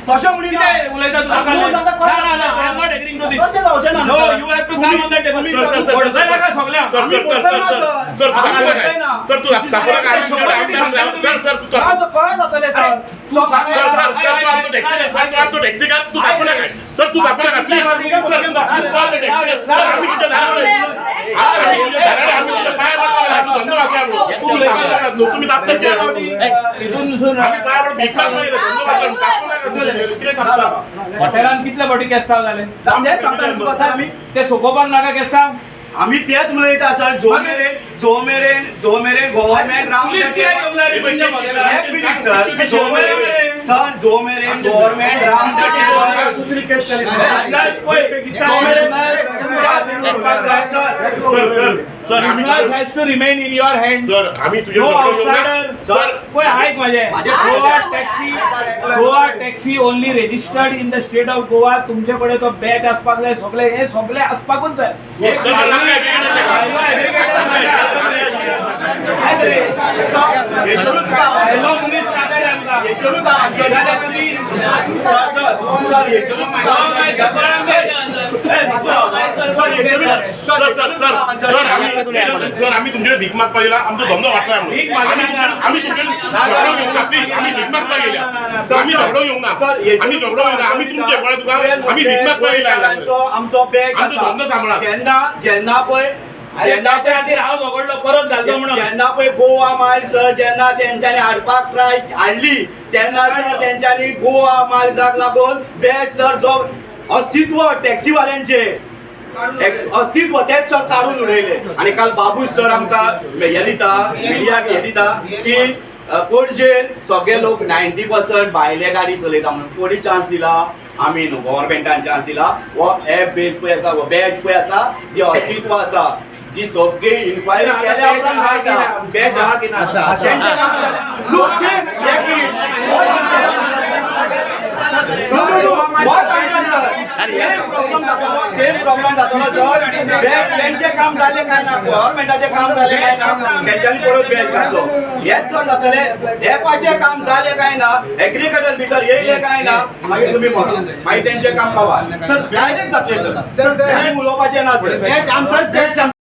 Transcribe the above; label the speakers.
Speaker 1: तशें म्हणिना
Speaker 2: कितें उलयता तूं? ना, I am not agreeing to this.
Speaker 1: तशें जावचें ना
Speaker 2: No, you have to come on the table. बोलताय नाका सगळ्यांक.
Speaker 1: कळ्ळें जातलें
Speaker 2: हॉटेलान कितले फावटी केस्तांव जाले?
Speaker 1: तेच सांगता तुका सर आमी
Speaker 2: ते सोंपोवपाक नाका केस्तांव?
Speaker 1: आमी तेच उलयता सर जो मेरेन गव्हर्नमेंट
Speaker 2: पुलीस कित्याक येवंक ना रे तुमच्या हॉटेलान?
Speaker 1: एक मिनिट सर जो मेरेन गव्हर्नमेंट दुसरी केस
Speaker 2: Sir, has to remain in your hands.
Speaker 3: Sir आम्ही तुझे
Speaker 2: No outsider.
Speaker 1: Sir.
Speaker 2: Boy, ऐक माझे. Goa taxi only registered in the state of Goa. तुमच्याकडे तो बॅच असपाक जाय सगळे हे सगळे असपाकूच जाय.
Speaker 3: सर आम्ही तुमच्याकडे भीक मागपा गेला आमचा धंदो वाटला आम्ही झगडो घेऊन ना प्लीज आम्ही भीक मागपा गेल्या आम्ही झगडो घेऊन ना आम्ही झगडो घेऊन आम्ही तुमचे गोळा तुका आम्ही भीक मागपा गेला
Speaker 1: आमचो बॅच
Speaker 3: आमचो धंदो सांभाळा
Speaker 1: जेन्ना पळय
Speaker 2: जेन्नाच्या आधी हांव झगडलो परत घालतो म्हणून
Speaker 1: जेन्ना पळय गोवा माल सर जेन्ना तेंच्यांनी हाडपाक ट्राय हाडली तेन्ना सर तेंच्यांनी गोवा मालजाक लागून बॅच सर जो अस्तित्व टॅक्सीवाल्यांचे अस्तित्व तेच सर काढून उडयले आणि काल बाबूश सर आमकां हे दिता मिडियाक हे दिता की पणजेन सगळे लोक 90% भायले गाडी चलयता म्हणून कोणी चान्स दिला आमी न्हू गव्हर्नमेंटान चान्स दिला हो एप बेस पळय आसा हो बॅच पळय आसा जी अस्तित्व आसा जी सगळी इन्क्वायरी केल्या उपरांत मेळटा
Speaker 2: बॅच आहा की ना
Speaker 1: सेम प्रॉब्लेम जातलो सर बँकेचे काम झाले काय ना गव्हर्नमेंटाचे काम झाले काय ना तेंच्यांनी परत बॅच घातलो हेच सर जातले एपाचे काम झाले काय ना एग्रीकल्चर भितर येयले काय ना मागीर तुम्ही म्हणा मागीर तेंचे काम पावा सर डायरेक्ट जातले सर उलोवपाचे ना सर